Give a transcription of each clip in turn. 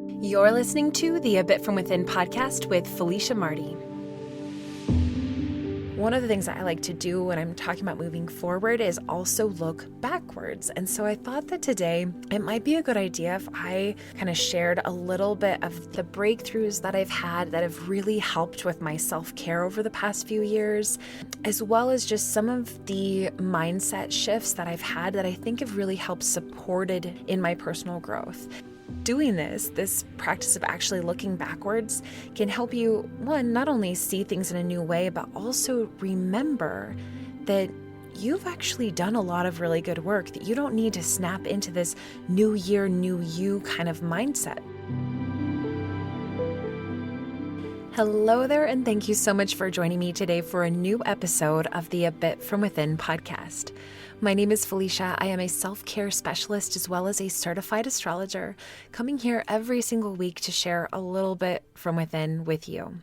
You're listening to the A Bit From Within podcast with Felicia Marty. One of the things that I like to do when I'm talking about moving forward is also look backwards. And so I thought that today it might be a good idea if I kind of shared a little bit of the breakthroughs that I've had that have really helped with my self-care over the past few years, as well as just some of the mindset shifts that I've had that I think have really helped supported in my personal growth. Doing this practice of actually looking backwards can help you, one, not only see things in a new way, but also remember that you've actually done a lot of really good work, that you don't need to snap into this new year, new you kind of mindset. Hello there, and thank you so much for joining me today for a new episode of the A Bit From Within podcast. My name is Felicia. I am a self-care specialist as well as a certified astrologer, coming here every single week to share a little bit from within with you.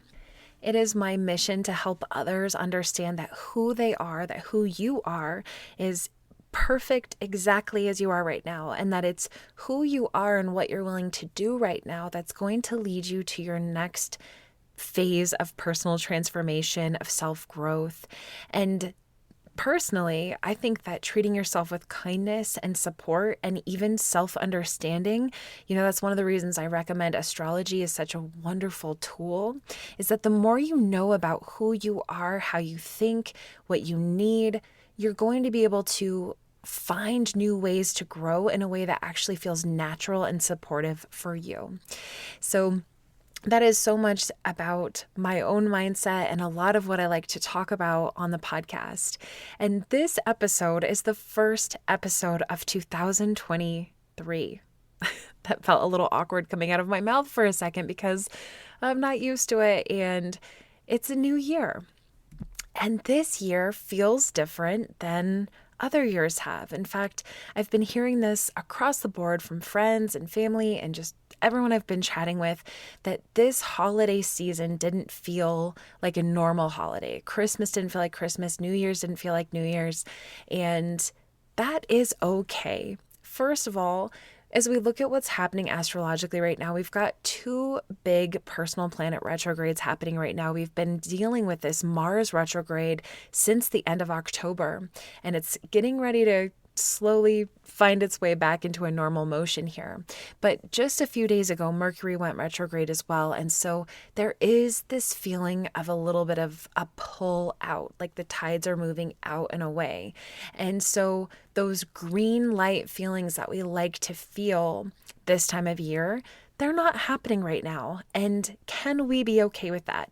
It is my mission to help others understand that who they are, that who you are, is perfect exactly as you are right now, and that it's who you are and what you're willing to do right now that's going to lead you to your next phase of personal transformation, of self-growth. And personally, I think that treating yourself with kindness and support and even self-understanding, that's one of the reasons I recommend astrology is such a wonderful tool, is that the more you know about who you are, how you think, what you need, you're going to be able to find new ways to grow in a way that actually feels natural and supportive for you. So that is so much about my own mindset and a lot of what I like to talk about on the podcast. And this episode is the first episode of 2023. That felt a little awkward coming out of my mouth for a second because I'm not used to it, and it's a new year. And this year feels different than other years have. In fact, I've been hearing this across the board from friends and family and just everyone I've been chatting with, that this holiday season didn't feel like a normal holiday. Christmas didn't feel like Christmas. New Year's didn't feel like New Year's. And that is okay. First of all, as we look at what's happening astrologically right now, we've got two big personal planet retrogrades happening right now. We've been dealing with this Mars retrograde since the end of October, and it's getting ready to slowly find its way back into a normal motion here. But just a few days ago, Mercury went retrograde as well. And so there is this feeling of a little bit of a pull out, like the tides are moving out and away. And so those green light feelings that we like to feel this time of year, they're not happening right now. And can we be okay with that?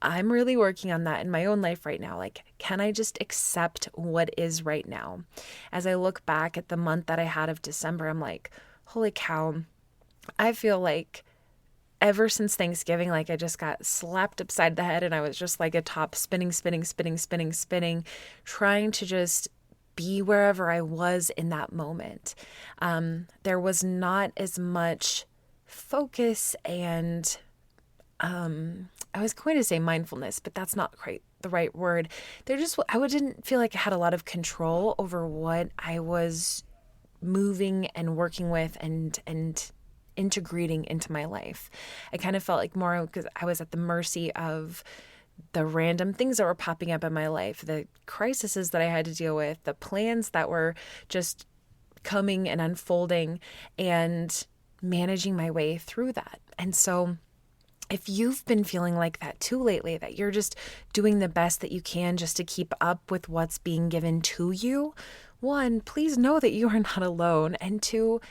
I'm really working on that in my own life right now. Like, can I just accept what is right now? As I look back at the month that I had of December, I'm like, holy cow, I feel like ever since Thanksgiving, like I just got slapped upside the head and I was just like a top spinning, trying to just be wherever I was in that moment. There was not as much focus and I was going to say mindfulness, but that's not quite the right word. I didn't feel like I had a lot of control over what I was moving and working with and integrating into my life. I kind of felt like more because I was at the mercy of the random things that were popping up in my life, the crises that I had to deal with, the plans that were just coming and unfolding, and managing my way through that. And so if you've been feeling like that too lately, that you're just doing the best that you can just to keep up with what's being given to you, one, please know that you are not alone. And two,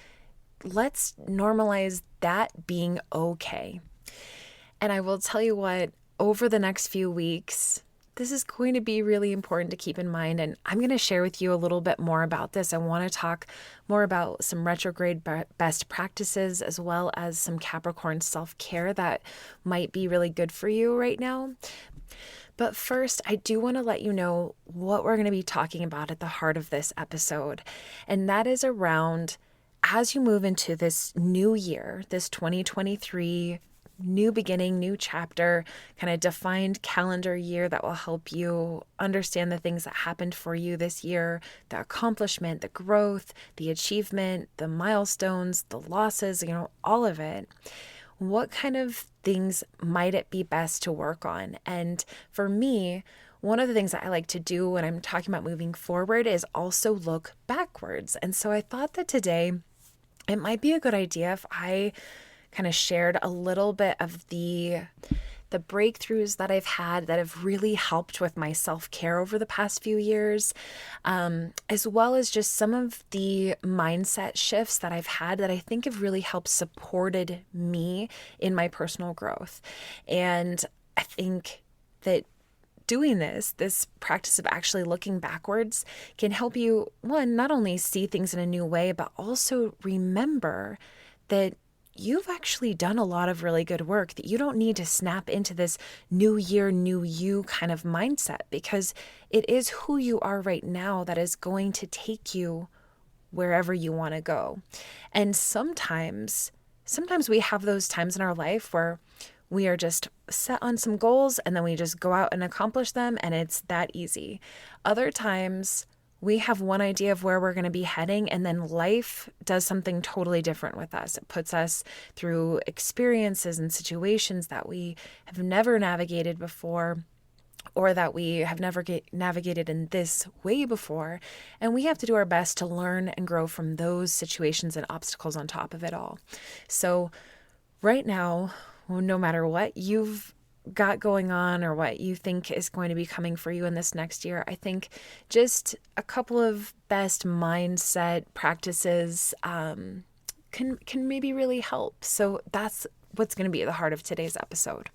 let's normalize that being okay. And I will tell you what, over the next few weeks, this is going to be really important to keep in mind, and I'm going to share with you a little bit more about this. I want to talk more about some retrograde best practices as well as some Capricorn self-care that might be really good for you right now. But first, I do want to let you know what we're going to be talking about at the heart of this episode, and that is around as you move into this new year, this 2023 new beginning, new chapter, kind of defined calendar year that will help you understand the things that happened for you this year, the accomplishment, the growth, the achievement, the milestones, the losses, all of it. what kind of things might it be best to work on? And for me, one of the things that I like to do when I'm talking about moving forward is also look backwards. And so I thought that today it might be a good idea if I kind of shared a little bit of the breakthroughs that I've had that have really helped with my self-care over the past few years, as well as just some of the mindset shifts that I've had that I think have really helped supported me in my personal growth. And I think that doing this practice of actually looking backwards can help you, one, not only see things in a new way, but also remember that you've actually done a lot of really good work, that you don't need to snap into this new year, new you kind of mindset, because it is who you are right now that is going to take you wherever you want to go. And sometimes we have those times in our life where we are just set on some goals and then we just go out and accomplish them, and it's that easy. Other times we have one idea of where we're going to be heading, and then life does something totally different with us. It puts us through experiences and situations that we have never navigated before, or that we have never navigated in this way before. And we have to do our best to learn and grow from those situations and obstacles on top of it all. So right now, no matter what you've got going on or what you think is going to be coming for you in this next year, I think just a couple of best mindset practices can maybe really help. So that's what's going to be at the heart of today's episode.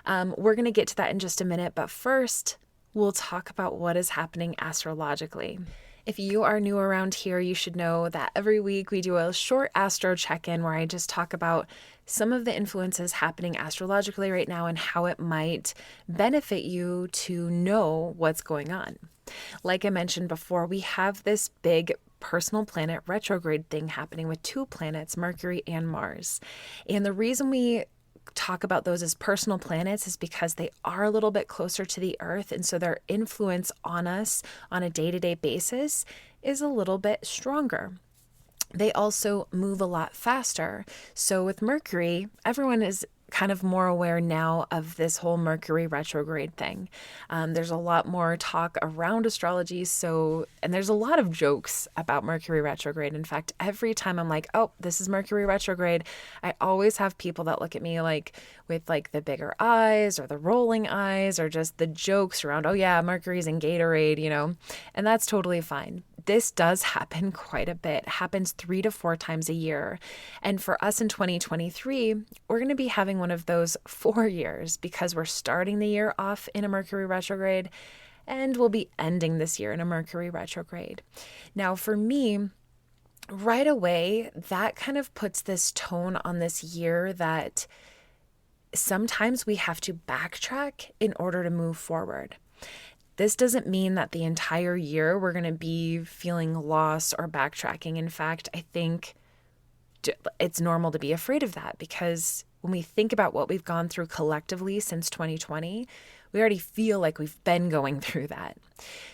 We're going to get to that in just a minute, but first we'll talk about what is happening astrologically. If you are new around here, you should know that every week we do a short astro check-in where I just talk about some of the influences happening astrologically right now and how it might benefit you to know what's going on. Like I mentioned before, we have this big personal planet retrograde thing happening with two planets, Mercury and Mars. And the reason we talk about those as personal planets is because they are a little bit closer to the Earth, and so their influence on us on a day-to-day basis is a little bit stronger. They also move a lot faster. So with Mercury, everyone is kind of more aware now of this whole Mercury retrograde thing. There's a lot more talk around astrology. And there's a lot of jokes about Mercury retrograde. In fact, every time I'm like, oh, this is Mercury retrograde, I always have people that look at me like with like the bigger eyes or the rolling eyes or just the jokes around, oh yeah, Mercury's in Gatorade, and that's totally fine. This does happen quite a bit. It happens 3 to 4 times a year. And for us in 2023, we're going to be having one of those 4 years because we're starting the year off in a Mercury retrograde and we'll be ending this year in a Mercury retrograde. Now, for me, right away, that kind of puts this tone on this year that sometimes we have to backtrack in order to move forward. This doesn't mean that the entire year we're going to be feeling lost or backtracking. In fact, I think it's normal to be afraid of that because when we think about what we've gone through collectively since 2020, we already feel like we've been going through that.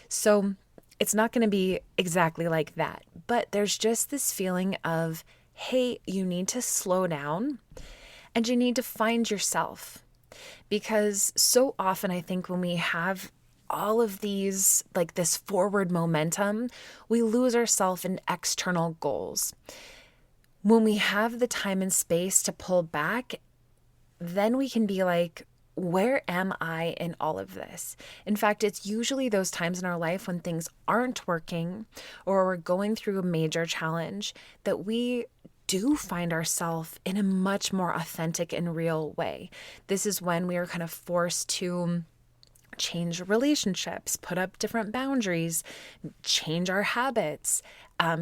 So it's not going to be exactly like that, but there's just this feeling of, hey, you need to slow down and you need to find yourself. Because so often I think when we have all of these, like this forward momentum, we lose ourselves in external goals. When we have the time and space to pull back, then we can be like, where am I in all of this? In fact, it's usually those times in our life when things aren't working or we're going through a major challenge that we do find ourselves in a much more authentic and real way. This is when we are kind of forced to change relationships, put up different boundaries, change our habits,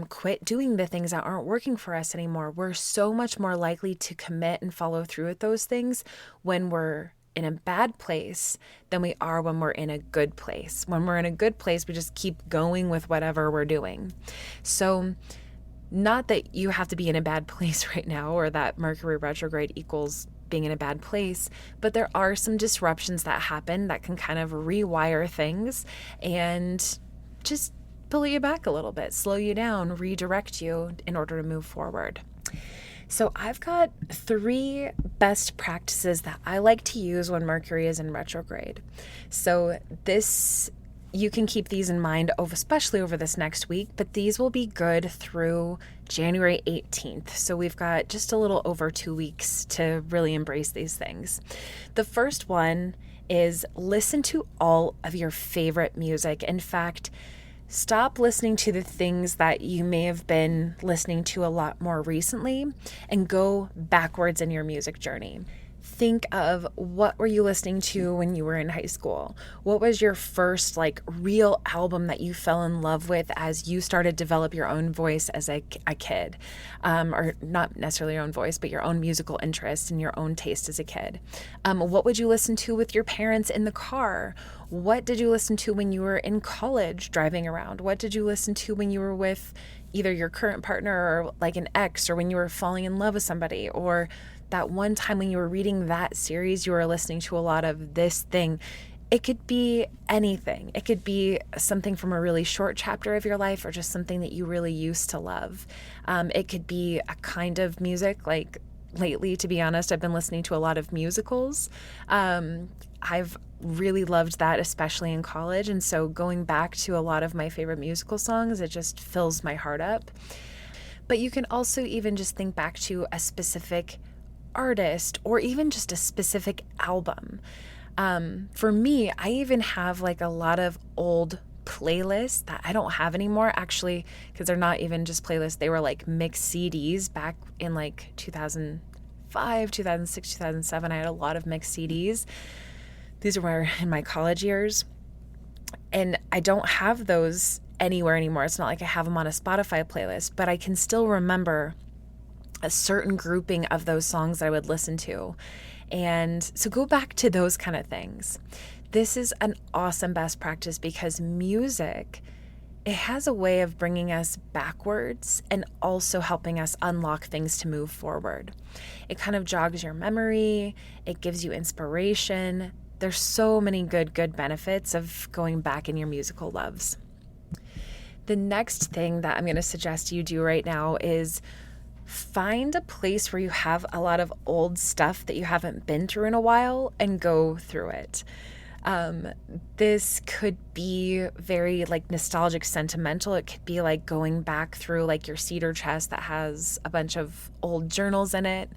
quit doing the things that aren't working for us anymore. We're so much more likely to commit and follow through with those things when we're in a bad place than we are when we're in a good place. When we're in a good place, we just keep going with whatever we're doing. So not that you have to be in a bad place right now or that Mercury retrograde equals being in a bad place, but there are some disruptions that happen that can kind of rewire things and just pull you back a little bit, slow you down, redirect you in order to move forward. So I've got 3 best practices that I like to use when Mercury is in retrograde. So you can keep these in mind, especially over this next week, but these will be good through January 18th. So we've got just a little over 2 weeks to really embrace these things. The first one is listen to all of your favorite music. In fact, stop listening to the things that you may have been listening to a lot more recently and go backwards in your music journey. Think of, what were you listening to when you were in high school? What was your first real album that you fell in love with as you started to develop your own voice as a kid? Or not necessarily your own voice, but your own musical interest and your own taste as a kid. What would you listen to with your parents in the car? What did you listen to when you were in college driving around? What did you listen to when you were with either your current partner or an ex, or when you were falling in love with somebody, or that one time when you were reading that series, you were listening to a lot of this thing? It could be anything. It could be something from a really short chapter of your life, or just something that you really used to love. It could be a kind of music. Lately, to be honest, I've been listening to a lot of musicals. I've really loved that, especially in college. And so going back to a lot of my favorite musical songs, it just fills my heart up. But you can also even just think back to a specific artist, or even just a specific album. For me, I even have a lot of old playlists that I don't have anymore, actually, because they're not even just playlists. They were mixed CDs back in 2005, 2006, 2007. I had a lot of mixed CDs. These were in my college years, and I don't have those anywhere anymore. It's not like I have them on a Spotify playlist, but I can still remember a certain grouping of those songs that I would listen to. And so go back to those kind of things. This is an awesome best practice because music, it has a way of bringing us backwards and also helping us unlock things to move forward. It kind of jogs your memory. It gives you inspiration. There's so many good benefits of going back in your musical loves. The next thing that I'm going to suggest you do right now is find a place where you have a lot of old stuff that you haven't been through in a while and go through it. This could be very nostalgic, sentimental. It could be going back through your cedar chest that has a bunch of old journals in it.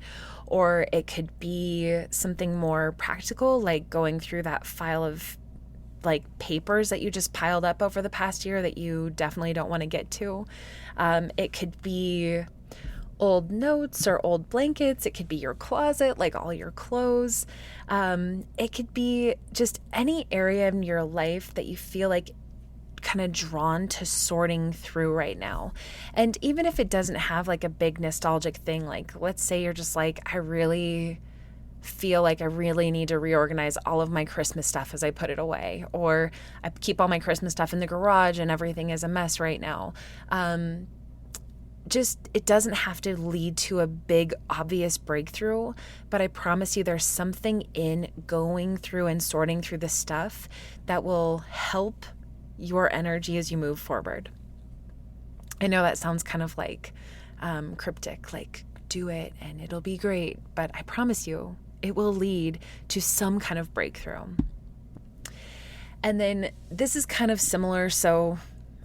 Or it could be something more practical, like going through that file of papers that you just piled up over the past year that you definitely don't want to get to. It could be old notes or old blankets. It could be your closet, all your clothes. It could be just any area in your life that you feel kind of drawn to sorting through right now. And even if it doesn't have a big nostalgic thing, let's say you're just I really feel I really need to reorganize all of my Christmas stuff as I put it away, or I keep all my Christmas stuff in the garage and everything is a mess right now. It doesn't have to lead to a big, obvious breakthrough, but I promise you there's something in going through and sorting through the stuff that will help your energy as you move forward. I know that sounds kind of cryptic, do it and it'll be great, but I promise you it will lead to some kind of breakthrough. And then this is kind of similar, so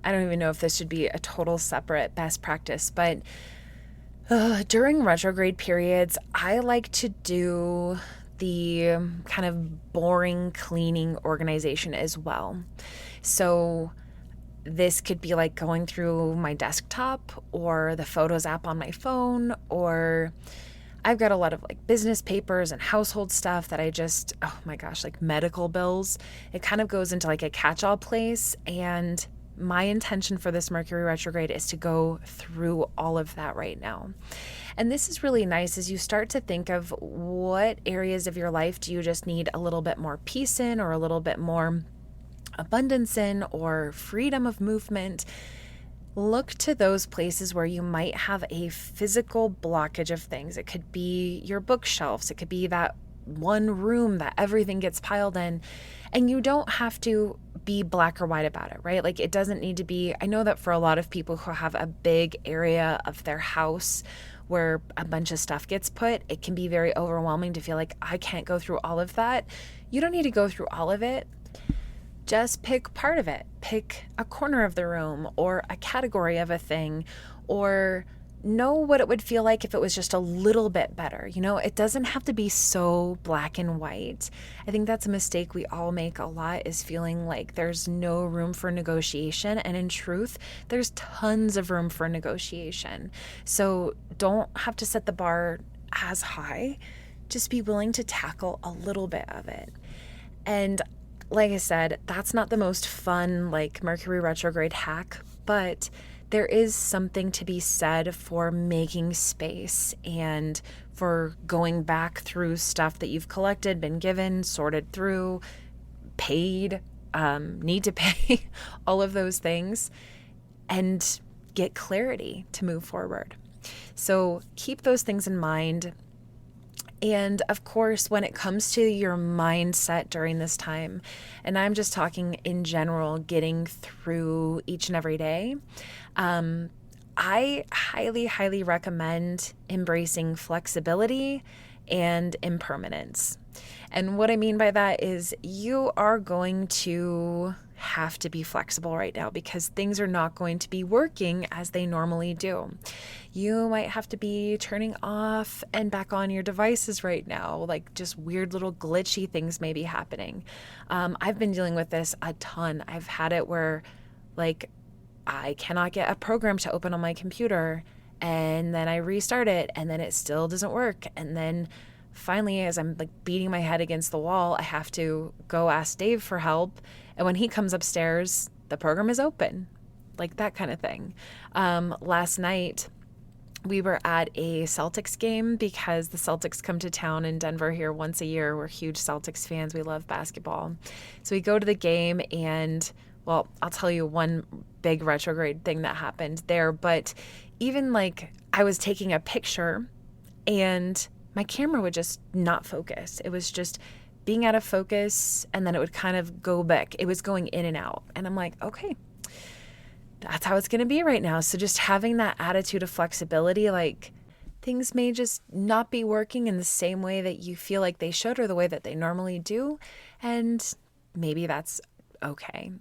I don't even know if this should be a total separate best practice, but during retrograde periods, I like to do the kind of boring cleaning organization as well. So this could be going through my desktop or the Photos app on my phone, or I've got a lot of business papers and household stuff that I just, oh my gosh, medical bills. It kind of goes into a catch-all place, and my intention for this Mercury retrograde is to go through all of that right now. And this is really nice as you start to think of what areas of your life do you just need a little bit more peace in, or a little bit more abundance in, or freedom of movement. Look to those places where you might have a physical blockage of things. It could be your bookshelves. It could be that one room that everything gets piled in, and you don't have to be black or white about it, right? It doesn't need to be. I know that for a lot of people who have a big area of their house where a bunch of stuff gets put, it can be very overwhelming to feel like I can't go through all of that. You don't need to go through all of it. Just pick part of it. Pick a corner of the room or a category of a thing, or know what it would feel like if it was just a little bit better. It doesn't have to be so black and white. I think that's a mistake we all make a lot, is feeling like there's no room for negotiation. And in truth, there's tons of room for negotiation. So don't have to set the bar as high. Just be willing to tackle a little bit of it. And like I said, that's not the most fun, like Mercury retrograde hack, but there is something to be said for making space and for going back through stuff that you've collected, been given, sorted through, paid, need to pay, all of those things, and get clarity to move forward. So keep those things in mind. And of course, when it comes to your mindset during this time, and I'm just talking in general, getting through each and every day, I highly, highly recommend embracing flexibility and impermanence. And what I mean by that is you are going to have to be flexible right now because things are not going to be working as they normally do. You might have to be turning off and back on your devices right now, like just weird little glitchy things may be happening. I've been dealing with this a ton. I've had it where like I cannot get a program to open on my computer, and then I restart it and then it still doesn't work. And then finally, as I'm like beating my head against the wall, I have to go ask Dave for help. And when he comes upstairs, the program is open, like that kind of thing. Last night, we were at a Celtics game because the Celtics come to town in Denver here once a year. We're huge Celtics fans. We love basketball. So we go to the game and, well, I'll tell you one big retrograde thing that happened there. But even like I was taking a picture and my camera would just not focus. It was just being out of focus, and then it would kind of go back. It was going in and out. And I'm like, okay, that's how it's going to be right now. So just having that attitude of flexibility, like things may just not be working in the same way that you feel like they should or the way that they normally do. And maybe that's okay.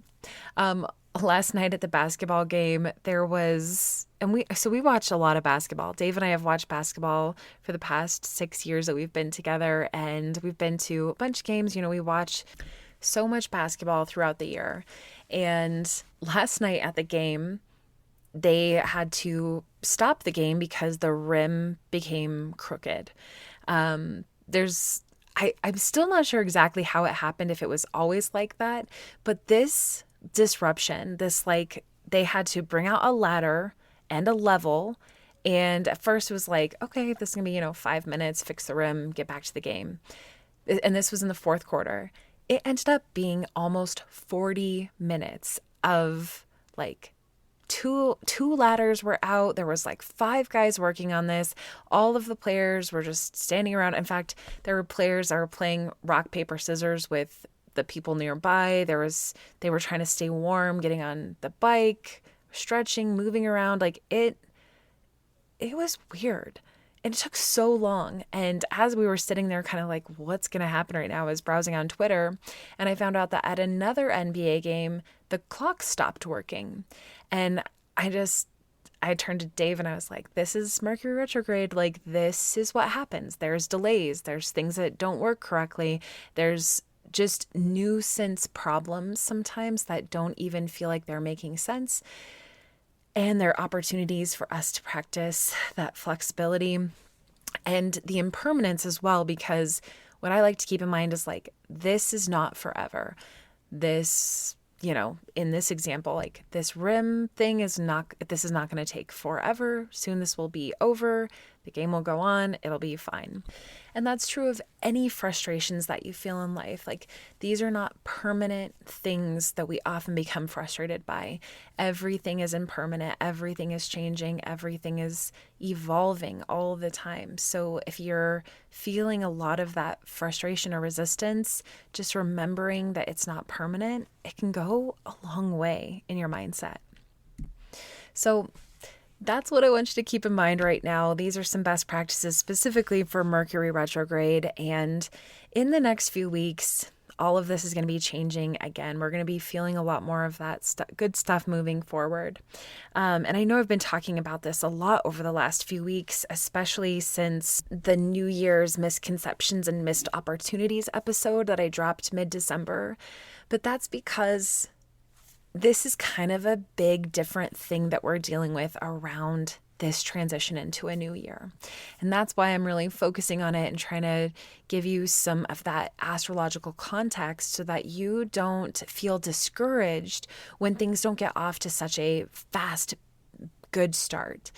Last night at the basketball game, there was, and we watched a lot of basketball. Dave and I have watched basketball for the past 6 years that we've been together, and we've been to a bunch of games. We watch so much basketball throughout the year. And last night at the game, they had to stop the game because the rim became crooked. I'm still not sure exactly how it happened, if it was always like that, but this disruption, they had to bring out a ladder and a level. And at first it was like, okay, this is gonna be, 5 minutes, fix the rim, get back to the game. And this was in the fourth quarter. It ended up being almost 40 minutes of like two ladders were out. There was like 5 guys working on this. All of the players were just standing around. In fact, there were players that were playing rock, paper, scissors with the people nearby. They were trying to stay warm, getting on the bike, stretching, moving around. Like it was weird. And it took so long. And as we were sitting there kind of like, what's going to happen right now, I was browsing on Twitter and I found out that at another NBA game, the clock stopped working. And I turned to Dave and I was like, this is Mercury retrograde. Like, this is what happens. There's delays. There's things that don't work correctly. There's just nuisance problems sometimes that don't even feel like they're making sense. And there are opportunities for us to practice that flexibility and the impermanence as well, because what I like to keep in mind is like, this is not forever. This, in this example, like this rim thing is not going to take forever. Soon this will be over. The game will go on. It'll be fine. And that's true of any frustrations that you feel in life. Like, these are not permanent things that we often become frustrated by. Everything is impermanent. Everything is changing. Everything is evolving all the time. So if you're feeling a lot of that frustration or resistance, just remembering that it's not permanent, it can go a long way in your mindset. So That's what I want you to keep in mind right now. These are some best practices specifically for Mercury retrograde. And in the next few weeks, all of this is going to be changing again. We're going to be feeling a lot more of that good stuff moving forward. And I know I've been talking about this a lot over the last few weeks, especially since the New Year's misconceptions and missed opportunities episode that I dropped mid-December. But that's because this is kind of a big different thing that we're dealing with around this transition into a new year. And that's why I'm really focusing on it and trying to give you some of that astrological context so that you don't feel discouraged when things don't get off to such a fast, good start.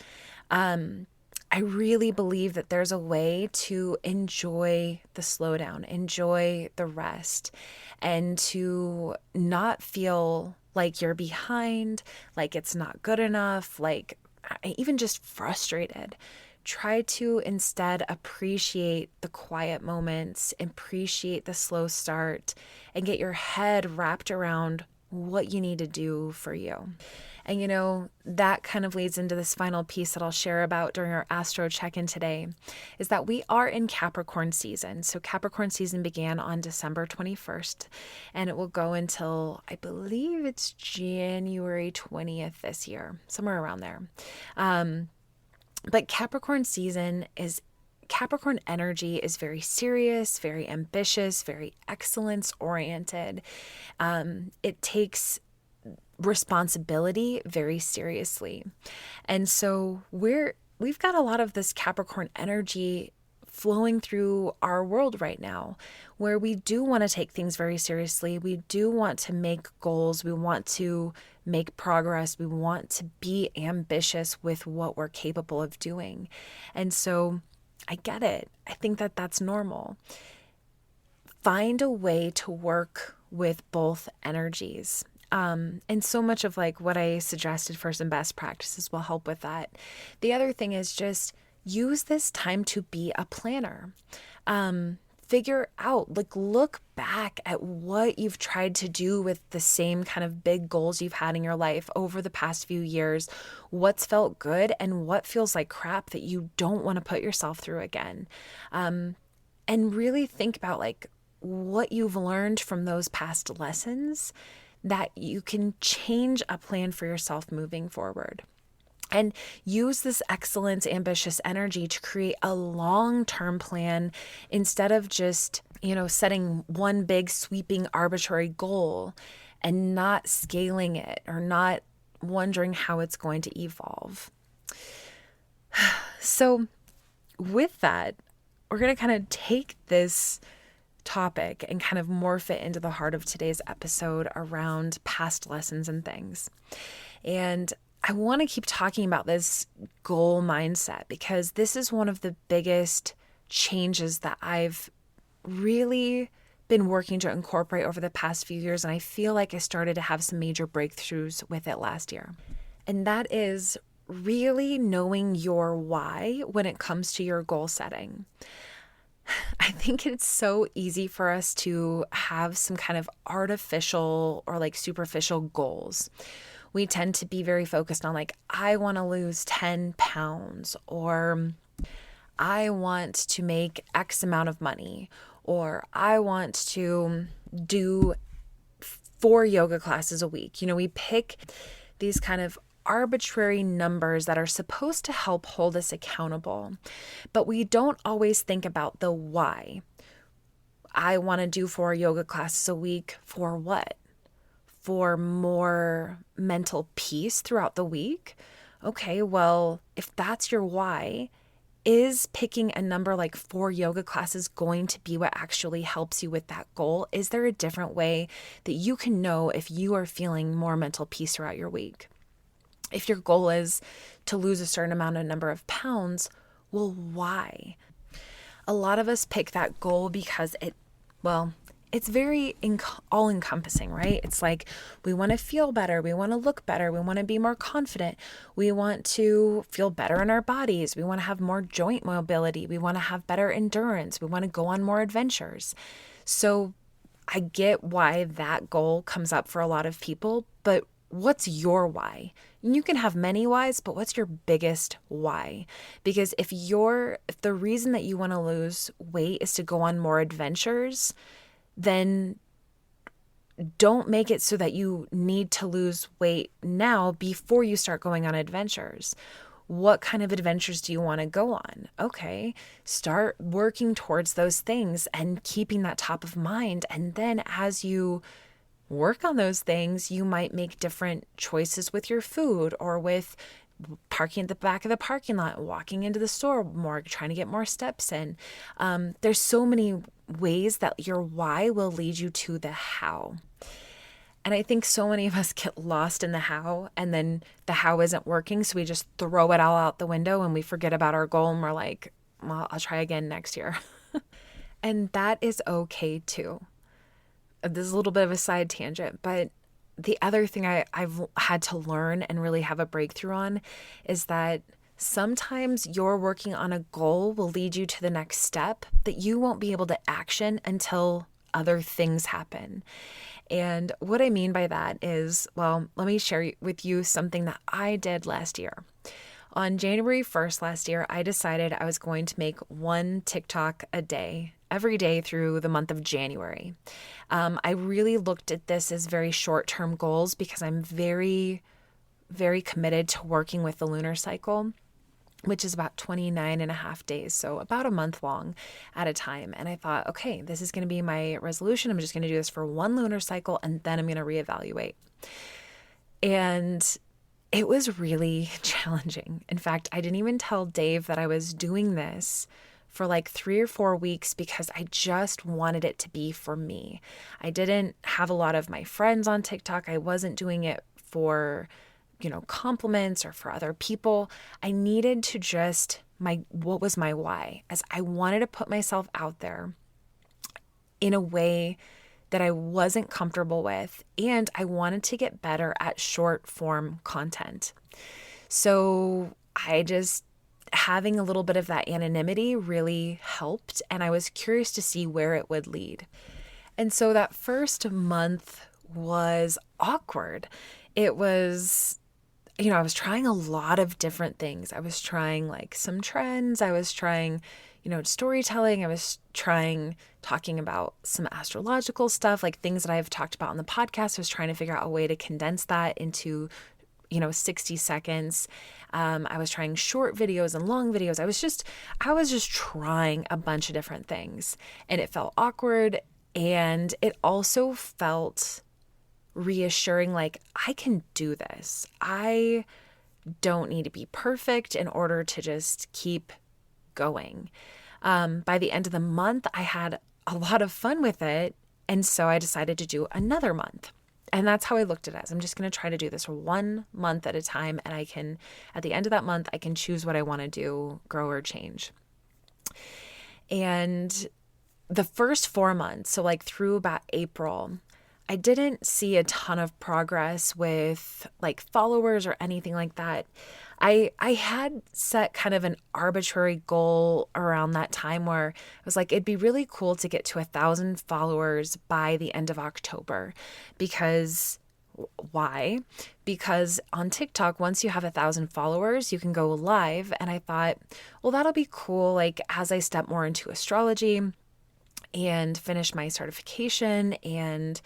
I really believe that there's a way to enjoy the slowdown, enjoy the rest, and to not feel like you're behind, like it's not good enough, like even just frustrated. Try to instead appreciate the quiet moments, appreciate the slow start, and get your head wrapped around what you need to do for you. And that kind of leads into this final piece that I'll share about during our Astro check-in today, is that we are in Capricorn season. So Capricorn season began on December 21st, and it will go until, I believe it's January 20th this year, somewhere around there. But Capricorn energy is very serious, very ambitious, very excellence oriented. It takes responsibility very seriously. And so we've got a lot of this Capricorn energy flowing through our world right now, where we do want to take things very seriously. We do want to make goals. We want to make progress. We want to be ambitious with what we're capable of doing. And so I get it. I think that that's normal. Find a way to work with both energies. And so much of like what I suggested for some best practices will help with that. The other thing is just use this time to be a planner. Figure out, look back at what you've tried to do with the same kind of big goals you've had in your life over the past few years, what's felt good and what feels like crap that you don't want to put yourself through again. And really think about what you've learned from those past lessons that you can change a plan for yourself moving forward. And use this excellent, ambitious energy to create a long-term plan instead of just, setting one big sweeping arbitrary goal and not scaling it or not wondering how it's going to evolve. So with that, we're going to kind of take this topic and kind of morph it into the heart of today's episode around past lessons and things. And I want to keep talking about this goal mindset because this is one of the biggest changes that I've really been working to incorporate over the past few years. And I feel like I started to have some major breakthroughs with it last year. And that is really knowing your why when it comes to your goal setting. I think it's so easy for us to have some kind of artificial or superficial goals. We tend to be very focused on I want to lose 10 pounds, or I want to make X amount of money, or I want to do 4 yoga classes a week. We pick these kind of arbitrary numbers that are supposed to help hold us accountable, but we don't always think about the why. I want to do 4 yoga classes a week for what? For more mental peace throughout the week? Okay, well, if that's your why, is picking a number like 4 yoga classes going to be what actually helps you with that goal? Is there a different way that you can know if you are feeling more mental peace throughout your week? If your goal is to lose a certain number of pounds, well, why? A lot of us pick that goal because it's very all-encompassing, right? It's we want to feel better. We want to look better. We want to be more confident. We want to feel better in our bodies. We want to have more joint mobility. We want to have better endurance. We want to go on more adventures. So I get why that goal comes up for a lot of people, but what's your why? You can have many whys, but what's your biggest why? Because if the reason that you want to lose weight is to go on more adventures, then don't make it so that you need to lose weight now before you start going on adventures. What kind of adventures do you want to go on? Okay, start working towards those things and keeping that top of mind. And then as you work on those things, you might make different choices with your food or with parking at the back of the parking lot, walking into the store more, trying to get more steps in. There's so many ways that your why will lead you to the how. And I think so many of us get lost in the how, and then the how isn't working. So we just throw it all out the window and we forget about our goal and we're like, well, I'll try again next year. And that is okay too. This is a little bit of a side tangent, but the other thing I've had to learn and really have a breakthrough on is that sometimes you're working on a goal will lead you to the next step that you won't be able to action until other things happen. And what I mean by that is, well, let me share with you something that I did last year. On January 1st last year, I decided I was going to make one TikTok a day, every day through the month of January. I really looked at this as very short-term goals because I'm very, very committed to working with the lunar cycle, which is about 29 and a half days, so about a month long at a time. And I thought, okay, this is going to be my resolution. I'm just going to do this for one lunar cycle, and then I'm going to reevaluate. And it was really challenging. In fact, I didn't even tell Dave that I was doing this for like 3 or 4 weeks because I just wanted it to be for me. I didn't have a lot of my friends on TikTok. I wasn't doing it for compliments or for other people. I needed to what was my why? As I wanted to put myself out there in a way that I wasn't comfortable with, and I wanted to get better at short form content. So having a little bit of that anonymity really helped, and I was curious to see where it would lead. And so that first month was awkward. It was I was trying a lot of different things. I was trying like some trends. I was trying, storytelling. I was trying talking about some astrological stuff, like things that I've talked about on the podcast. I was trying to figure out a way to condense that into, 60 seconds. I was trying short videos and long videos. I was just trying a bunch of different things, and it felt awkward. And it also felt reassuring, like I can do this. I don't need to be perfect in order to just keep going. By the end of the month, I had a lot of fun with it. And so I decided to do another month. And that's how I looked at it as I'm just going to try to do this for 1 month at a time. And at the end of that month, I can choose what I want to do, grow or change. And the first 4 months, so like through about April, I didn't see a ton of progress with like followers or anything like that. I had set kind of an arbitrary goal around that time where I was like, it'd be really cool to get to 1,000 followers by the end of October. Why? Because on TikTok, once you have 1,000 followers, you can go live. And I thought, well, that'll be cool. Like as I step more into astrology and finish my certification and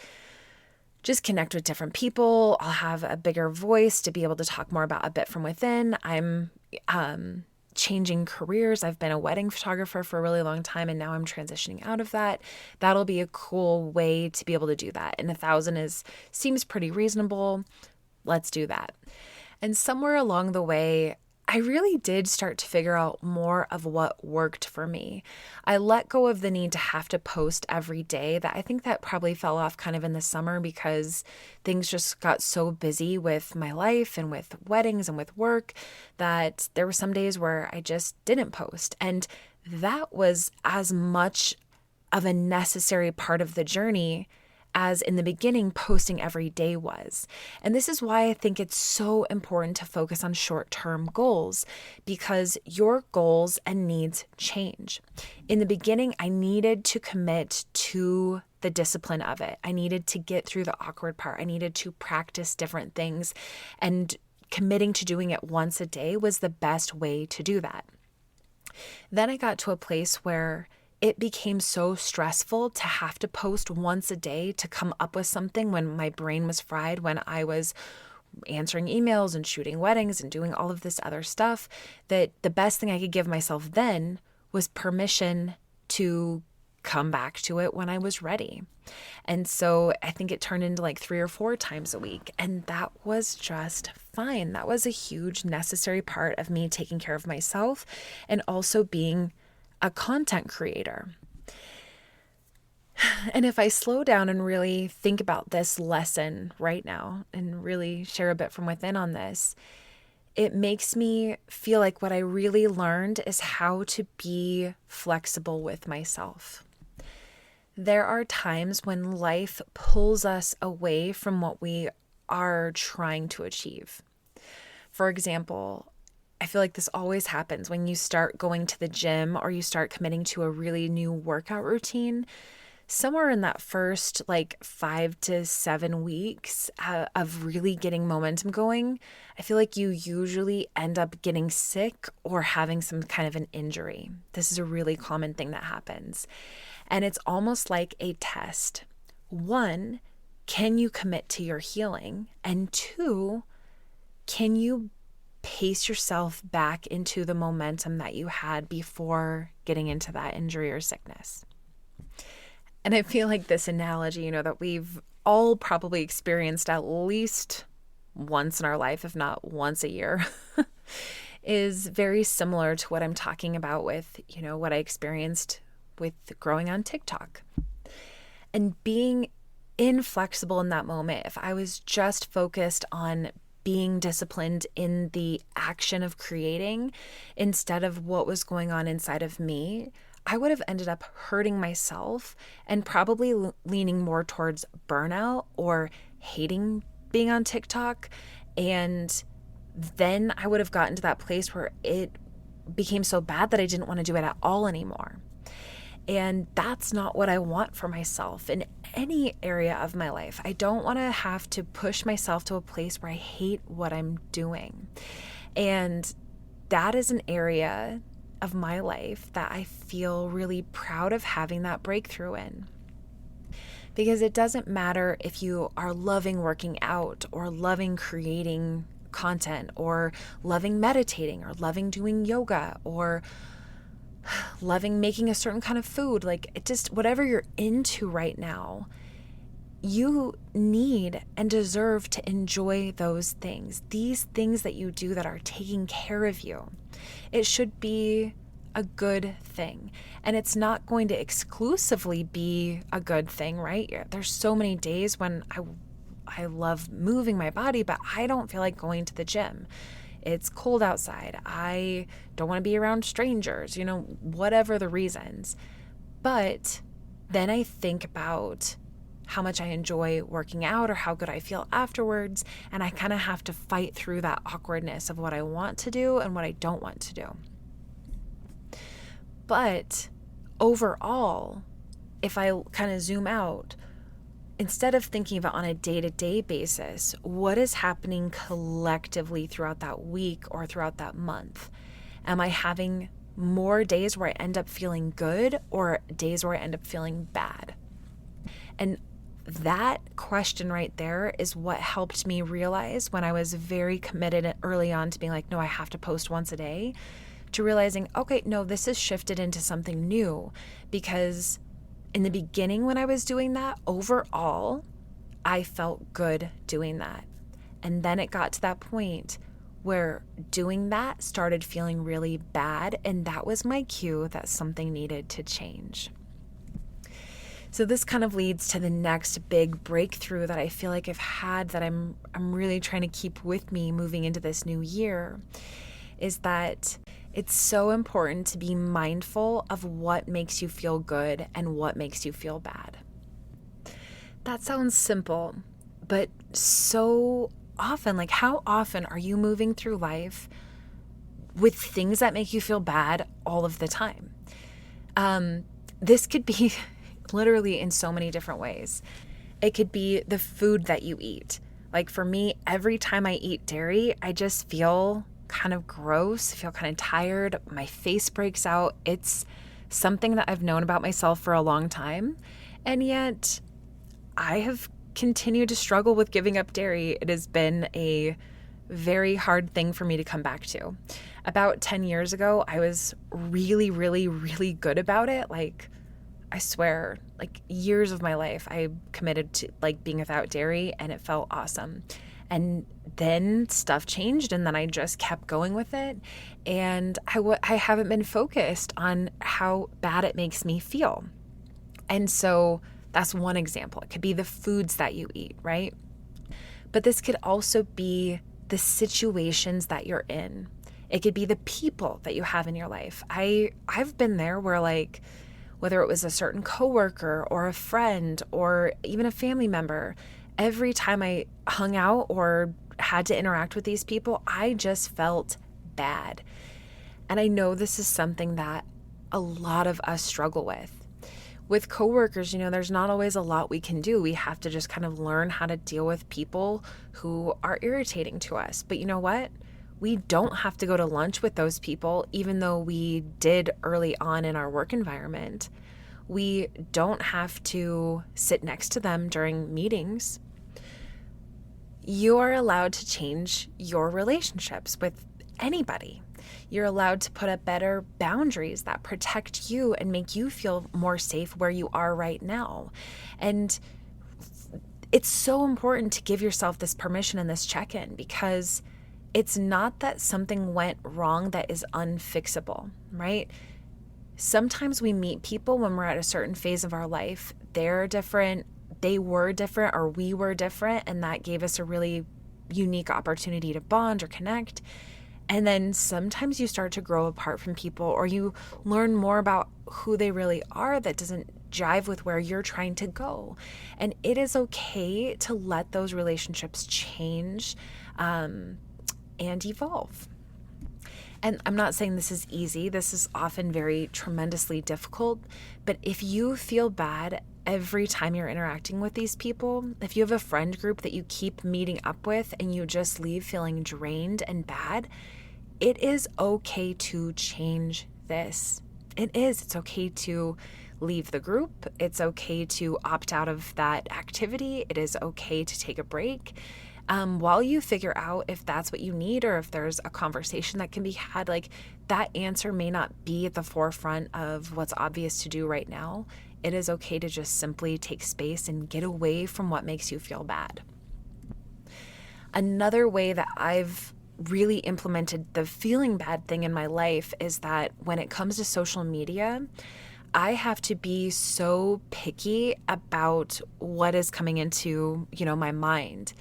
just connect with different people, I'll have a bigger voice to be able to talk more about a bit from within. I'm changing careers. I've been a wedding photographer for a really long time, and now I'm transitioning out of that. That'll be a cool way to be able to do that. And 1,000 seems pretty reasonable. Let's do that. And somewhere along the way, I really did start to figure out more of what worked for me. I let go of the need to have to post every day. That I think that probably fell off kind of in the summer because things just got so busy with my life and with weddings and with work that there were some days where I just didn't post. And that was as much of a necessary part of the journey as in the beginning posting every day was. And this is why I think it's so important to focus on short-term goals, because your goals and needs change. In the beginning, I needed to commit to the discipline of it. I needed to get through the awkward part. I needed to practice different things, and committing to doing it once a day was the best way to do that. Then I got to a place where it became so stressful to have to post once a day to come up with something when my brain was fried, when I was answering emails and shooting weddings and doing all of this other stuff, that the best thing I could give myself then was permission to come back to it when I was ready. And so I think it turned into like 3 or 4 times a week. And that was just fine. That was a huge necessary part of me taking care of myself and also being a content creator. And if I slow down and really think about this lesson right now and really share a bit from within on this, it makes me feel like what I really learned is how to be flexible with myself. There are times when life pulls us away from what we are trying to achieve. For example, I feel like this always happens when you start going to the gym or you start committing to a really new workout routine. Somewhere in that first 5 to 7 weeks of really getting momentum going, I feel like you usually end up getting sick or having some kind of an injury. This is a really common thing that happens. And it's almost like a test. 1, can you commit to your healing? And 2, can you pace yourself back into the momentum that you had before getting into that injury or sickness? And I feel like this analogy, that we've all probably experienced at least once in our life, if not once a year, is very similar to what I'm talking about with, what I experienced with growing on TikTok. And being inflexible in that moment, if I was just focused on being disciplined in the action of creating instead of what was going on inside of me, I would have ended up hurting myself and probably leaning more towards burnout or hating being on TikTok. And then I would have gotten to that place where it became so bad that I didn't want to do it at all anymore. And that's not what I want for myself in any area of my life. I don't want to have to push myself to a place where I hate what I'm doing. And that is an area of my life that I feel really proud of having that breakthrough in. Because it doesn't matter if you are loving working out or loving creating content or loving meditating or loving doing yoga or loving making a certain kind of food, whatever you're into right now, you need and deserve to enjoy those things. These things that you do that are taking care of you. It should be a good thing. And it's not going to exclusively be a good thing, right? There's so many days when I love moving my body, but I don't feel like going to the gym. It's cold outside. I don't want to be around strangers, whatever the reasons. But then I think about how much I enjoy working out or how good I feel afterwards. And I kind of have to fight through that awkwardness of what I want to do and what I don't want to do. But overall, if I kind of zoom out, instead of thinking about on a day-to-day basis, what is happening collectively throughout that week or throughout that month? Am I having more days where I end up feeling good or days where I end up feeling bad? And that question right there is what helped me realize when I was very committed early on to being like, no, I have to post once a day, to realizing, okay, no, this has shifted into something new. Because in the beginning when I was doing that, overall, I felt good doing that. And then it got to that point where doing that started feeling really bad. And that was my cue that something needed to change. So this kind of leads to the next big breakthrough that I feel like I've had that I'm really trying to keep with me moving into this new year, is that it's so important to be mindful of what makes you feel good and what makes you feel bad. That sounds simple, but so often, how often are you moving through life with things that make you feel bad all of the time? This could be literally in so many different ways. It could be the food that you eat. Like for me, every time I eat dairy, I just feel kind of gross, I feel kind of tired. My face breaks out. It's something that I've known about myself for a long time. And yet I have continued to struggle with giving up dairy. It has been a very hard thing for me to come back to. About 10 years ago, I was really, really, really good about it. Like, I swear, like years of my life, I committed to like being without dairy and it felt awesome. And then stuff changed and then I just kept going with it. And I haven't been focused on how bad it makes me feel. And so that's one example. It could be the foods that you eat, right? But this could also be the situations that you're in. It could be the people that you have in your life. I've been there where like, whether it was a certain coworker or a friend or even a family member, every time I hung out or had to interact with these people, I just felt bad. And I know this is something that a lot of us struggle with. With coworkers, there's not always a lot we can do. We have to just kind of learn how to deal with people who are irritating to us. But you know what? We don't have to go to lunch with those people, even though we did early on in our work environment. We don't have to sit next to them during meetings. You are allowed to change your relationships with anybody. You're allowed to put up better boundaries that protect you and make you feel more safe where you are right now. And it's so important to give yourself this permission and this check-in, because it's not that something went wrong that is unfixable, right? Sometimes we meet people when we're at a certain phase of our life. They're different, they were different, or we were different, and that gave us a really unique opportunity to bond or connect. And then sometimes you start to grow apart from people, or you learn more about who they really are that doesn't jive with where you're trying to go. And it is okay to let those relationships change and evolve. And I'm not saying this is easy. This is often very tremendously difficult. But if you feel bad every time you're interacting with these people, if you have a friend group that you keep meeting up with and you just leave feeling drained and bad, it is okay to change this. It is. It's okay to leave the group. It's okay to opt out of that activity. It is okay to take a break. While you figure out if that's what you need, or if there's a conversation that can be had, like that answer may not be at the forefront of what's obvious to do right now. It is okay to just simply take space and get away from what makes you feel bad. Another way that I've really implemented the feeling bad thing in my life is that when it comes to social media, I have to be so picky about what is coming into, my mind.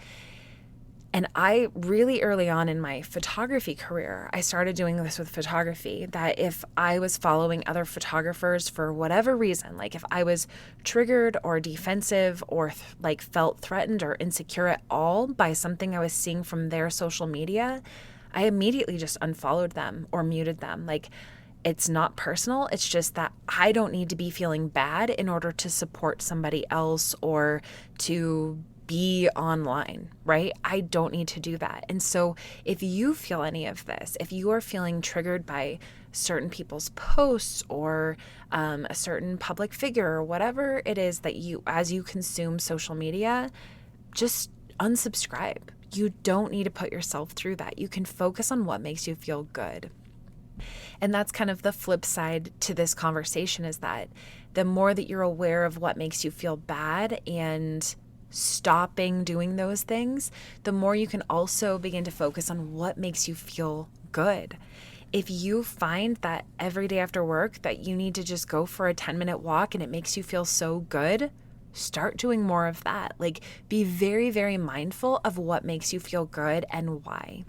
And I really early on in my photography career, I started doing this with photography, that if I was following other photographers for whatever reason, like if I was triggered or defensive or felt threatened or insecure at all by something I was seeing from their social media, I immediately just unfollowed them or muted them. Like, it's not personal. It's just that I don't need to be feeling bad in order to support somebody else or to be online, right? I don't need to do that. And so if you feel any of this, if you are feeling triggered by certain people's posts or a certain public figure or whatever it is that as you consume social media, just unsubscribe. You don't need to put yourself through that. You can focus on what makes you feel good. And that's kind of the flip side to this conversation, is that the more that you're aware of what makes you feel bad and stopping doing those things, the more you can also begin to focus on what makes you feel good. If you find that every day after work that you need to just go for a 10-minute walk and it makes you feel so good, start doing more of that. Like, be very, very mindful of what makes you feel good and why.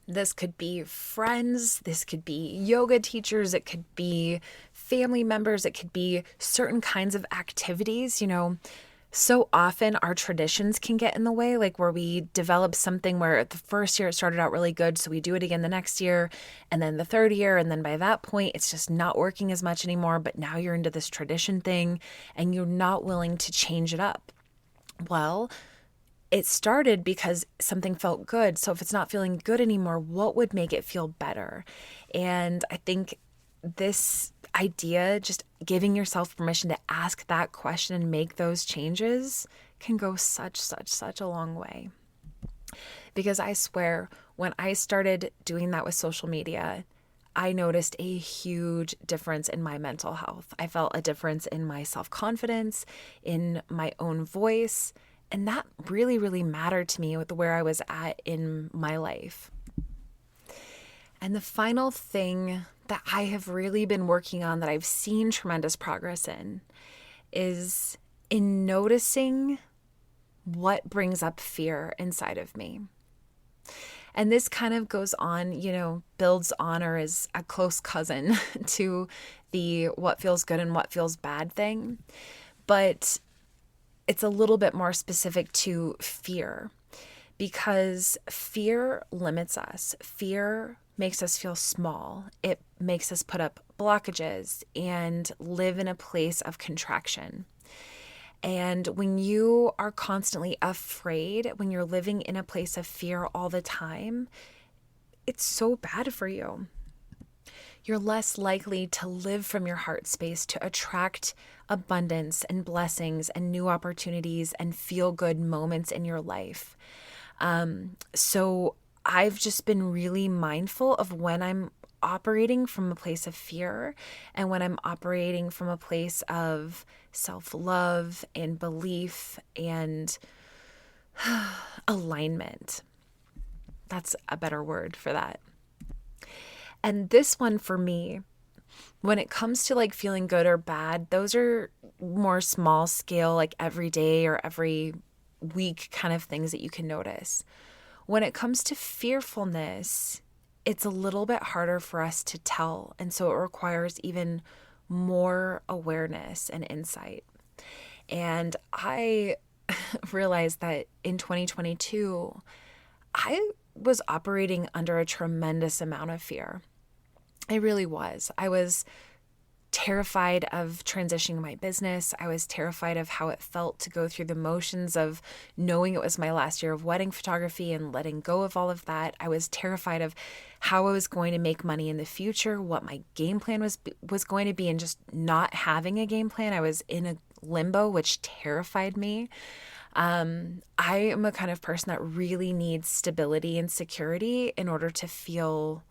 This could be friends, this could be yoga teachers, it could be family members, it could be certain kinds of activities. So often our traditions can get in the way, like where we develop something where the first year it started out really good, so we do it again the next year, and then the third year, and then by that point it's just not working as much anymore, but now you're into this tradition thing and you're not willing to change it up. Well, it started because something felt good. So if it's not feeling good anymore, what would make it feel better? And I think this idea, just giving yourself permission to ask that question and make those changes, can go such a long way. Because I swear, when I started doing that with social media, I noticed a huge difference in my mental health. I felt a difference in my self-confidence, in my own voice, and that really mattered to me with where I was at in my life. And the final thing that I have really been working on that I've seen tremendous progress in is in noticing what brings up fear inside of me. And this kind of goes on, builds on or is a close cousin to the what feels good and what feels bad thing. But it's a little bit more specific to fear, because fear limits us. Fear makes us feel small. It makes us put up blockages and live in a place of contraction. And when you are constantly afraid, when you're living in a place of fear all the time, it's so bad for you. You're less likely to live from your heart space, to attract abundance and blessings and new opportunities and feel good moments in your life. So I've just been really mindful of when I'm operating from a place of fear and when I'm operating from a place of self-love and belief and alignment. That's a better word for that. And this one for me, when it comes to like feeling good or bad, those are more small scale, like every day or every week kind of things that you can notice. When it comes to fearfulness, it's a little bit harder for us to tell. And so it requires even more awareness and insight. And I realized that in 2022, I was operating under a tremendous amount of fear. I really was. I was terrified of transitioning my business. I was terrified of how it felt to go through the motions of knowing it was my last year of wedding photography and letting go of all of that. I was terrified of how I was going to make money in the future, what my game plan was going to be, and just not having a game plan. I was in a limbo, which terrified me. I am a kind of person that really needs stability and security in order to feel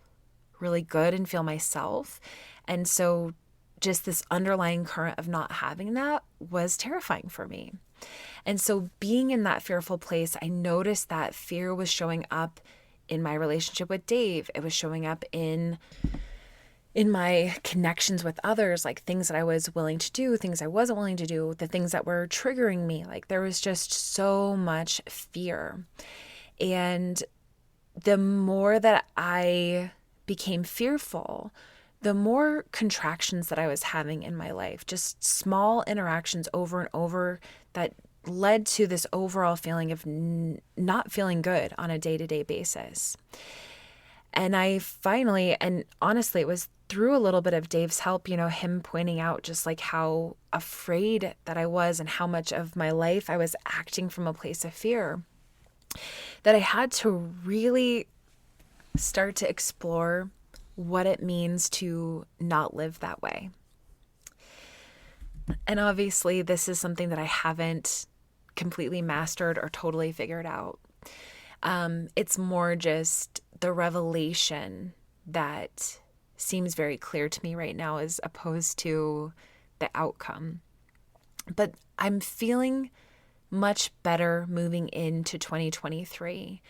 really good and feel myself. And so just this underlying current of not having that was terrifying for me. And so being in that fearful place, I noticed that fear was showing up in my relationship with Dave. It was showing up in my connections with others, like things that I was willing to do, things I wasn't willing to do, the things that were triggering me. Like there was just so much fear. And the more that I became fearful, the more contractions that I was having in my life, just small interactions over and over that led to this overall feeling of not feeling good on a day-to-day basis. And I finally, and honestly, it was through a little bit of Dave's help, him pointing out just like how afraid that I was and how much of my life I was acting from a place of fear, that I had to really start to explore what it means to not live that way. And obviously, this is something that I haven't completely mastered or totally figured out. It's more just the revelation that seems very clear to me right now as opposed to the outcome. But I'm feeling much better moving into 2023.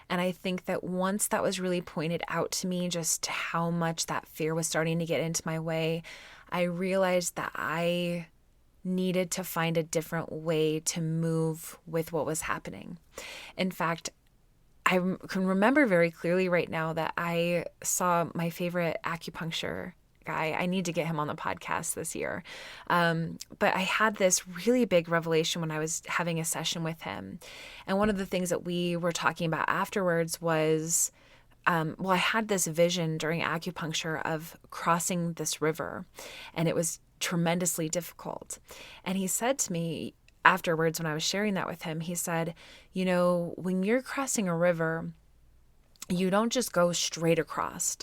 And I think that once that was really pointed out to me, just how much that fear was starting to get into my way, I realized that I needed to find a different way to move with what was happening. In fact, I can remember very clearly right now that I saw my favorite acupuncture guy. I need to get him on the podcast this year. But I had this really big revelation when I was having a session with him. And one of the things that we were talking about afterwards was, I had this vision during acupuncture of crossing this river, and it was tremendously difficult. And he said to me afterwards, when I was sharing that with him, he said, when you're crossing a river, you don't just go straight across.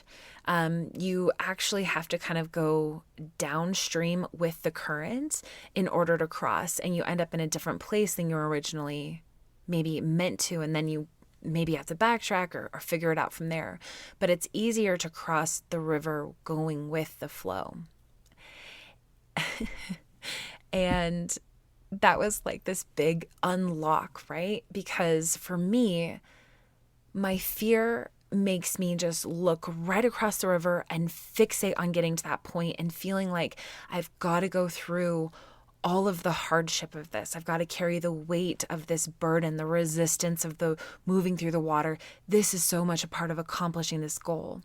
You actually have to kind of go downstream with the current in order to cross, and you end up in a different place than you were originally maybe meant to, and then you maybe have to backtrack or figure it out from there. But it's easier to cross the river going with the flow. And that was like this big unlock, right? Because for me, my fear makes me just look right across the river and fixate on getting to that point and feeling like I've got to go through all of the hardship of this. I've got to carry the weight of this burden, the resistance of the moving through the water. This is so much a part of accomplishing this goal.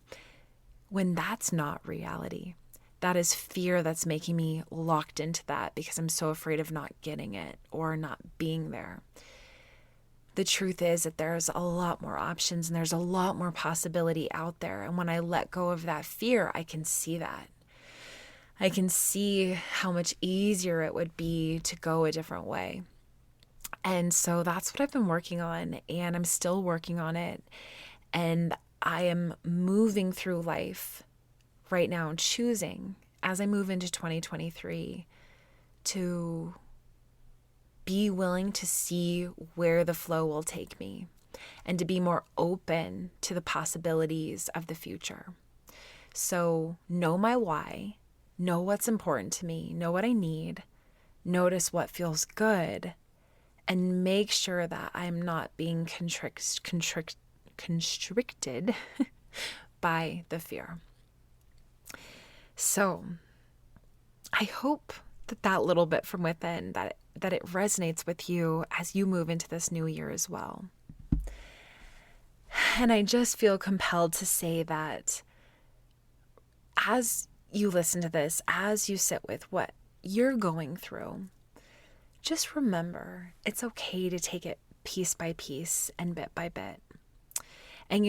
When that's not reality. That is fear that's making me locked into that because I'm so afraid of not getting it or not being there. The truth is that there's a lot more options and there's a lot more possibility out there. And when I let go of that fear, I can see that. I can see how much easier it would be to go a different way. And so that's what I've been working on, and I'm still working on it. And I am moving through life right now and choosing, as I move into 2023, to be willing to see where the flow will take me and to be more open to the possibilities of the future. So know my why, know what's important to me, know what I need, notice what feels good, and make sure that I'm not being constricted by the fear. So I hope that little bit from within, that it resonates with you as you move into this new year as well. And I just feel compelled to say that as you listen to this, as you sit with what you're going through, just remember it's okay to take it piece by piece and bit by bit. And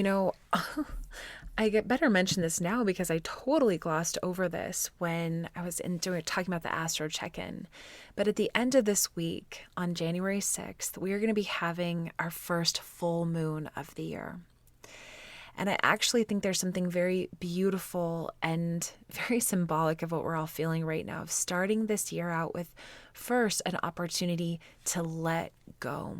I get better mention this now because I totally glossed over this when I was talking about the Astro check-in. But at the end of this week, on January 6th, we are going to be having our first full moon of the year. And I actually think there's something very beautiful and very symbolic of what we're all feeling right now, of starting this year out with first an opportunity to let go.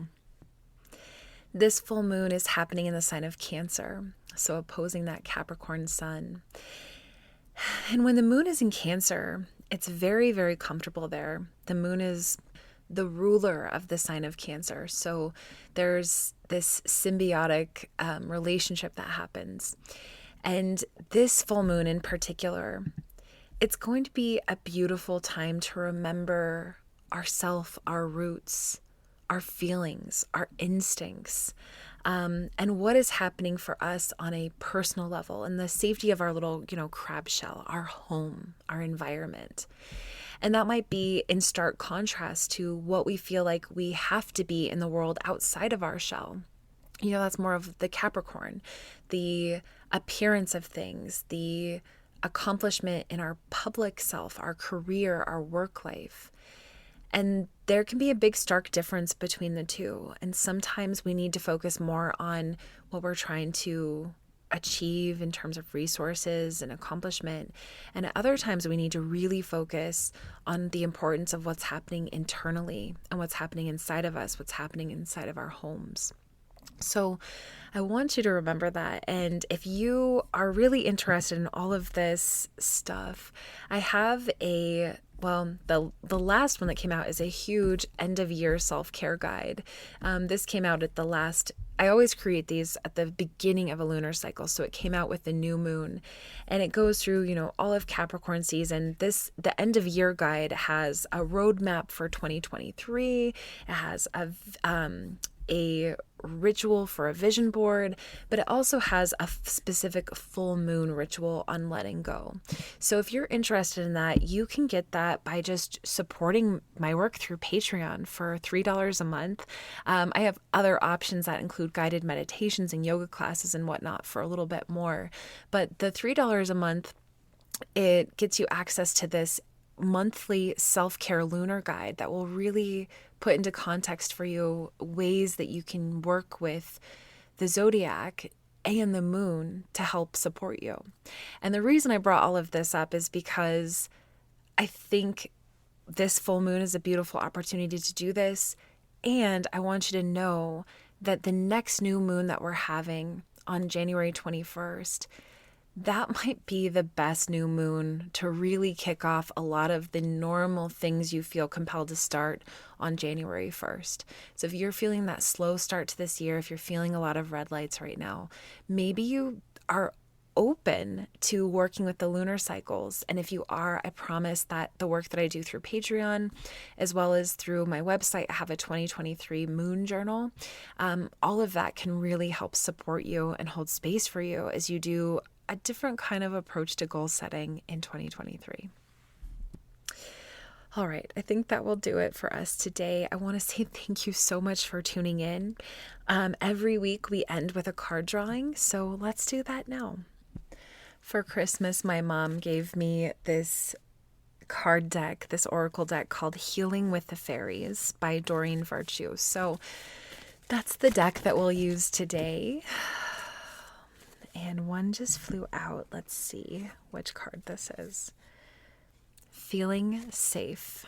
This full moon is happening in the sign of Cancer, so opposing that Capricorn sun. And when the moon is in Cancer, it's very, very comfortable there. The moon is the ruler of the sign of Cancer. So there's this symbiotic relationship that happens. And this full moon in particular, it's going to be a beautiful time to remember ourself, our roots, our feelings, our instincts, and what is happening for us on a personal level in the safety of our little, crab shell, our home, our environment. And that might be in stark contrast to what we feel like we have to be in the world outside of our shell. That's more of the Capricorn, the appearance of things, the accomplishment in our public self, our career, our work life. And there can be a big stark difference between the two. And sometimes we need to focus more on what we're trying to achieve in terms of resources and accomplishment. And at other times we need to really focus on the importance of what's happening internally and what's happening inside of us, what's happening inside of our homes. So I want you to remember that. And if you are really interested in all of this stuff, I have the last one that came out is a huge end of year self-care guide. This came out at the last, I always create these at the beginning of a lunar cycle. So it came out with the new moon, and it goes through, all of Capricorn season. The end of year guide has a roadmap for 2023. It has a ritual for a vision board, but it also has a specific full moon ritual on letting go. So if you're interested in that, you can get that by just supporting my work through Patreon for $3 a month. I have other options that include guided meditations and yoga classes and whatnot for a little bit more. But the $3 a month, it gets you access to this monthly self-care lunar guide that will really put into context for you ways that you can work with the zodiac and the moon to help support you. And the reason I brought all of this up is because I think this full moon is a beautiful opportunity to do this. And I want you to know that the next new moon that we're having on January 21st, that might be the best new moon to really kick off a lot of the normal things you feel compelled to start on January 1st. So if you're feeling that slow start to this year, if you're feeling a lot of red lights right now, maybe you are open to working with the lunar cycles. And if you are, I promise that the work that I do through Patreon, as well as through my website, I have a 2023 moon journal. All of that can really help support you and hold space for you as you do a different kind of approach to goal setting in 2023. All right, I think that will do it for us today. I want to say thank you so much for tuning in. Every week we end with a card drawing, so let's do that now. For Christmas, my mom gave me this card deck, this oracle deck called Healing with the Fairies by Doreen Virtue. So that's the deck that we'll use today. And one just flew out. Let's see which card this is. Feeling safe.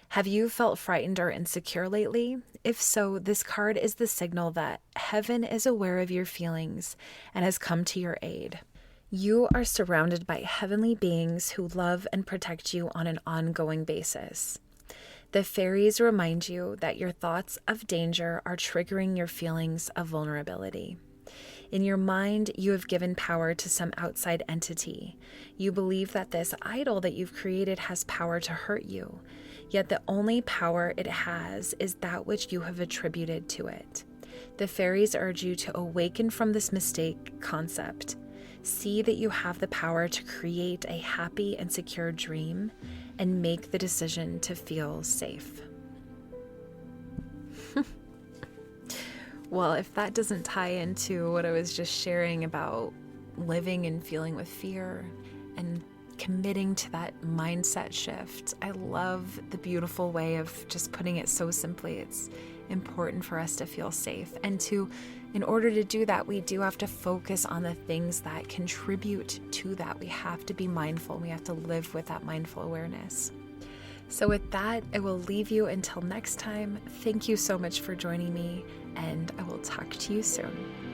Have you felt frightened or insecure lately? If so, this card is the signal that heaven is aware of your feelings and has come to your aid. You are surrounded by heavenly beings who love and protect you on an ongoing basis. The fairies remind you that your thoughts of danger are triggering your feelings of vulnerability. In your mind, you have given power to some outside entity. You believe that this idol that you've created has power to hurt you, yet the only power it has is that which you have attributed to it. The fairies urge you to awaken from this mistake concept. See that you have the power to create a happy and secure dream and make the decision to feel safe. Well, if that doesn't tie into what I was just sharing about living and feeling with fear and committing to that mindset shift, I love the beautiful way of just putting it so simply. It's important for us to feel safe. And in order to do that, we do have to focus on the things that contribute to that. We have to be mindful. We have to live with that mindful awareness. So with that, I will leave you until next time. Thank you so much for joining me, and I will talk to you soon.